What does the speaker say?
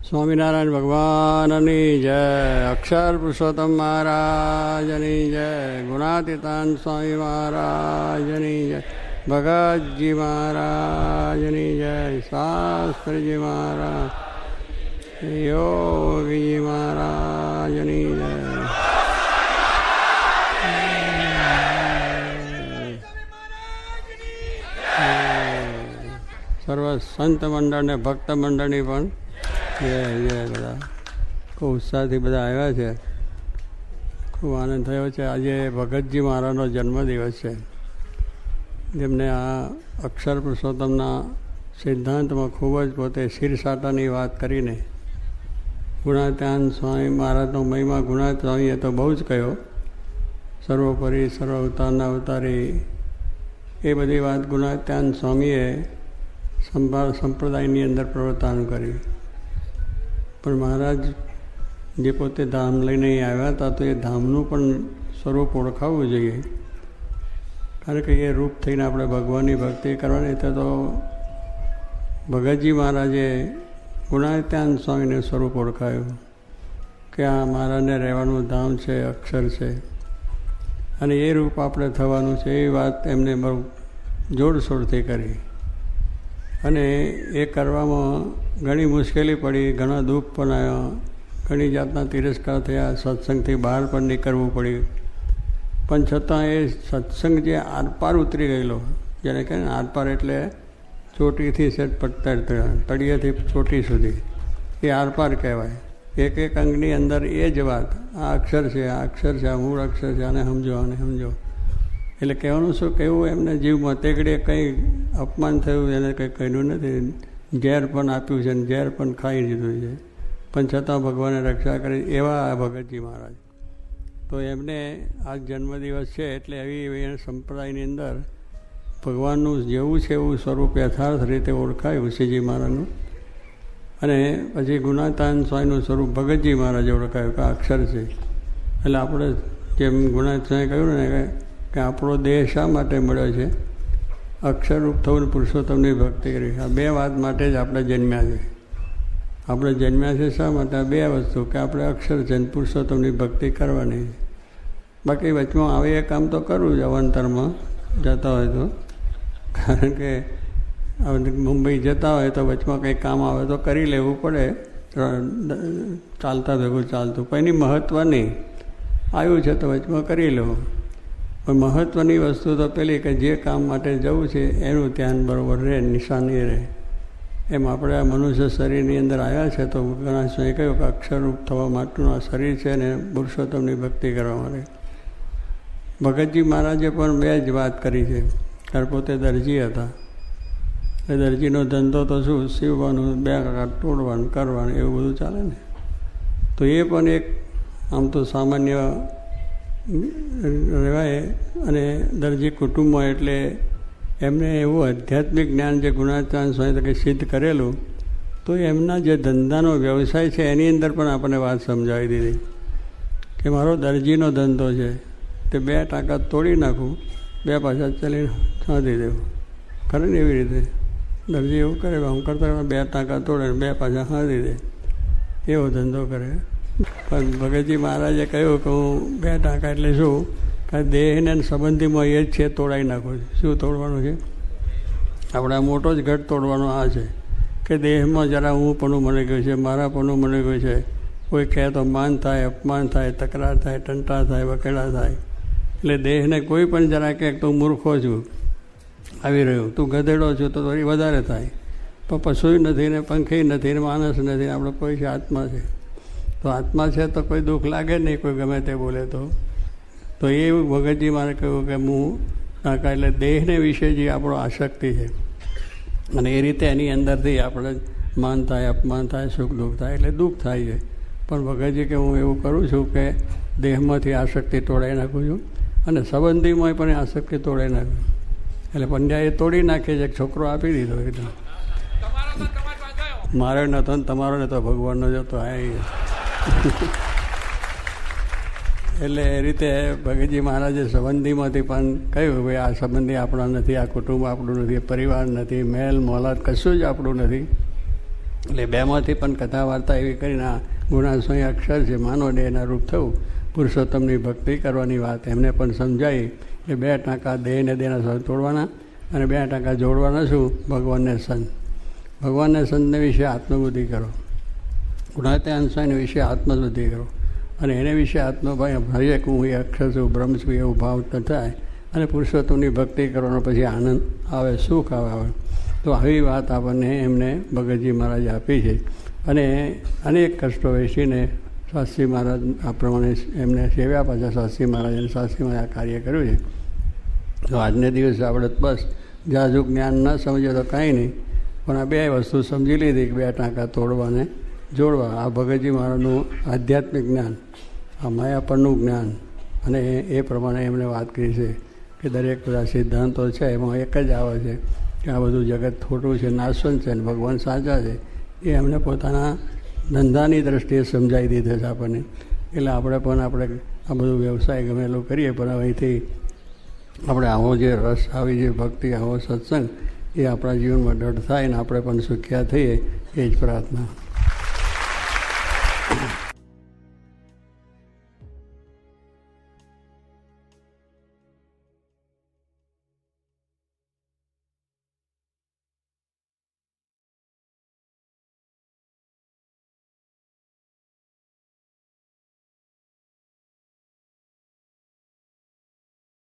સ્વામિનારાયણ ભગવાનની જય, અક્ષર પુરુષોત્તમ મહારાજની જય, ગુણાતીતાન સ્વામી મહારાજની જય, ભગતજી મહારાજની જય, શાસ્ત્રીજી મહારાજ, યોગીજી મહારાજની જય. સર્વ સંત મંડળ ને ભક્ત મંડળની પણ જય જય. બધા ખૂબ ઉત્સાહથી બધા આવ્યા છે. ખૂબ આનંદ થયો છે. આજે ભગતજી મહારાજનો જન્મદિવસ છે, જેમને આ અક્ષર પુરુષોત્તમના સિદ્ધાંતમાં ખૂબ જ પોતે શિરસાટાની વાત કરીને ગુણાત્યાન સ્વામી મહારાજનો મહિમા ગુણાત સ્વામીએ તો બહુ જ કહ્યો, સર્વોપરી સર્વ અવતારના અવતારી, એ બધી વાત ગુણાત્યાન સ્વામીએ સંપ્રદાયની અંદર પ્રવર્તન કર્યું. પણ મહારાજ જે પોતે ધામ લઈને આવ્યા હતા, તો એ ધામનું પણ સ્વરૂપ ઓળખાવવું જોઈએ. કારણ કે એ રૂપ થઈને આપણે ભગવાનની ભક્તિ કરવાની, તો ભગતજી મહારાજે ગુણાત્યાન સ્વામીનું સ્વરૂપ ઓળખાયું કે આ મહારાજને રહેવાનું ધામ છે, અક્ષર છે, અને એ રૂપ આપણે થવાનું છે. એ વાત એમને બહુ જોરશોરથી કરી, અને એ કરવામાં ઘણી મુશ્કેલી પડી, ઘણા દુઃખ પણ આવ્યા, ઘણી જાતના તિરસ્કાર થયા, સત્સંગથી બહાર પણ નીકળવું પડ્યું. પણ છતાં એ સત્સંગ જે આરપાર ઉતરી ગયેલો, જેને કહે ને આરપાર એટલે ચોટીથી સેટ તળિયેથી ચોટી સુધી, એ આરપાર કહેવાય. એક એક અંગની અંદર એ જ વાત, આ અક્ષર છે, આ અક્ષર છે, આ મૂળ અક્ષર છે, આને સમજો, આને સમજો. એટલે કહેવાનું શું, કહેવું એમને જીવમાં તેગડે કંઈ અપમાન થયું, એને કંઈ કહ્યું નથી. ઝેર પણ આપ્યું છે, અને ઝેર પણ ખાઈ દીધું છે, પણ છતાં ભગવાને રક્ષા કરી. એવા ભગતજી મહારાજ. તો એમને આજ જન્મદિવસ છે, એટલે એવી સંપ્રદાયની અંદર ભગવાનનું જેવું છે એવું સ્વરૂપ યથાર્થ રીતે ઓળખાયું શ્રીજી મહારાજનું. અને પછી ગુણાત્યાન સ્વામીનું સ્વરૂપ ભગતજી મહારાજે ઓળખાયું કે આ અક્ષર છે. એટલે આપણે જેમ ગુણાત્યાન સ્વામી કહ્યું ને કે આપણો દેહ શા માટે મળ્યો છે, અક્ષરરૂપ થવું, પુરુષોત્તમની ભક્તિ કરી. આ બે વાત માટે જ આપણે જન્મ્યા છે. આપણે જન્મ્યા છે શા માટે? આ બે વસ્તુ, કે આપણે અક્ષર છે ને પુરુષોત્તમની ભક્તિ કરવાની. બાકી વચમાં આવે એ કામ તો કરવું જ અવંતરમાં જતા હોય તો. કારણ કે મુંબઈ જતા હોય તો વચમાં કંઈ કામ આવે તો કરી લેવું પડે, ચાલતા ભેગું ચાલતું. પણ એની મહત્ત્વ નહીં, આવ્યું છે તો વચમાં કરી લેવું. પણ મહત્ત્વની વસ્તુ તો પેલી કે જે કામ માટે જવું છે એનું ધ્યાન બરાબર રહે, નિશાની રહે. એમ આપણે આ મનુષ્ય શરીરની અંદર આવ્યા છે, તો ઘણા સમયે કહ્યું કે અક્ષરરૂપ થવા માટેનું આ શરીર છે ને પુરુષોત્તમની ભક્તિ કરવા માટે. ભગતજી મહારાજે પણ બે જ વાત કરી છે. કારણ પોતે દરજી હતા, એ દરજીનો ધંધો તો શું, સીવવાનું, બે તોડવાનું, કરવાનું, એવું બધું ચાલે ને. તો એ પણ એક આમ તો સામાન્ય રહેવાય. અને દરજી કુટુંબમાં એટલે એમને એવું આધ્યાત્મિક જ્ઞાન જે ગુણાત્યાન સ્વામી તરીકે સિદ્ધ કરેલું, તો એમના જે ધંધાનો વ્યવસાય છે એની અંદર પણ આપણને વાત સમજાવી દીધી કે મારો દરજીનો ધંધો છે, તે બે ટાંકા તોડી નાખું, બે પાછા ચાલીને સાધી દેવું. ખરે ને એવી રીતે દરજી એવું કરે, આમ કરતાં બે ટાંકા તોડે, બે પાછા સાધી દે, એવો ધંધો કરે. પણ ભગતજી મહારાજે કહ્યું કે હું બે ટાંકા એટલે શું, કે દેહને સંબંધીમાં એ જ છે, તોડાવી નાખું છું. શું તોડવાનું છે? આપણે મોટો જ ઘટ તોડવાનો આ છે કે દેહમાં જરા હું પણ મને ગયું છે, મારા પણ મને ગયું છે. કોઈ કહે તો માન થાય, અપમાન થાય, તકરાર થાય, ટંટા થાય, વકેડા થાય. એટલે દેહને કોઈ પણ જરા કહે તું મૂર્ખો છું, આવી રહ્યું, તું ગધેડો છું, તો થોડી વધારે થાય. પણ પશુય નથી ને પંખી નથી ને માણસ નથી, આપણે કોઈ છે, આત્મા છે. તો આત્મા છે તો કોઈ દુઃખ લાગે નહીં, કોઈ ગમે તે બોલે તો. તો એ ભગતજી મારે કહ્યું કે હું નાકા, એટલે દેહને વિશે જે આપણો આસક્તિ છે, અને એ રીતે એની અંદરથી આપણે માન થાય, અપમાન થાય, સુખ દુઃખ થાય, એટલે દુઃખ થાય છે. પણ ભગતજી કે હું એવું કરું છું કે દેહમાંથી આસક્તિ તોડાવી નાખું છું, અને સંબંધીમાં પણ આસક્તિ તોડાવી નાખું. એટલે પંડ્યા એ તોડી નાખે છે. એક છોકરો આપી દીધો એકદમ, મારો નહોતો ને તમારો નહોતો, ભગવાનનો જ હતો. હા, એટલે એ રીતે ભગતજી મહારાજે સંબંધીમાંથી પણ કહ્યું ભાઈ આ સંબંધી આપણા નથી, આ કુટુંબ આપણું નથી, પરિવાર નથી, મહેલ મોલાદ કશું જ આપણું નથી. એટલે બેમાંથી પણ કથા વાર્તા એવી કરીને આ ગુણાશ્વય અક્ષર છે માનો દેહના રૂપ થવું, પુરુષોત્તમની ભક્તિ કરવાની વાત એમને પણ સમજાવી કે 2 ટાંકા દેહને દેહના સ્વર તોડવાના અને 2 ટાંકા જોડવાના શું? ભગવાનને સંત. ભગવાનને સંતને વિશે આત્મબુદ્ધિ કરો, ગુણાત્યાંશને વિશે આત્મબુદ્ધિ કરો અને એને વિશે આત્મભાઈ ભરીએ કે હું એ અક્ષર છું, બ્રહ્મ છું એવું ભાવ થાય અને પુરુષોત્તમની ભક્તિ કરવાનો પછી આનંદ આવે, સુખ આવે. તો આવી વાત આપણને એમને ભગતજી મહારાજે આપી છે. અને અનેક કષ્ટો વેચીને શાસ્ત્રી મહારાજ આ પ્રમાણે એમને સેવ્યા, પાછા શાસ્ત્રી મહારાજ અને શાસ્ત્રી મહારાજ આ કાર્ય કર્યું છે. તો આજને દિવસે આપણે બસ જાજુ જ્ઞાન ન સમજે તો કાંઈ નહીં, પણ આ 2 વસ્તુ સમજી લીધી કે 2 ટાંકા તોડવાને જોડવા. આ ભગતજી મહારાજનું આધ્યાત્મિક જ્ઞાન, આ માયાપણનું જ્ઞાન, અને એ પ્રમાણે એમણે વાત કરી છે કે દરેક બધા સિદ્ધાંતો છે એમાં એક જ આવે છે કે આ બધું જગત ખોટું છે, નાશવંત છે અને ભગવાન સાચા છે. એ એમને પોતાના ધંધાની દ્રષ્ટિએ સમજાવી દીધે છે આપણને. એટલે આપણે આ બધું વ્યવસાય ગમે એટલું કરીએ, પણ અહીંથી આપણે આવો જે રસ આવી, જે ભક્તિ, આવો સત્સંગ એ આપણા જીવનમાં દૃઢ થાય ને આપણે પણ સુખ્યા થઈએ, એ જ પ્રાર્થના.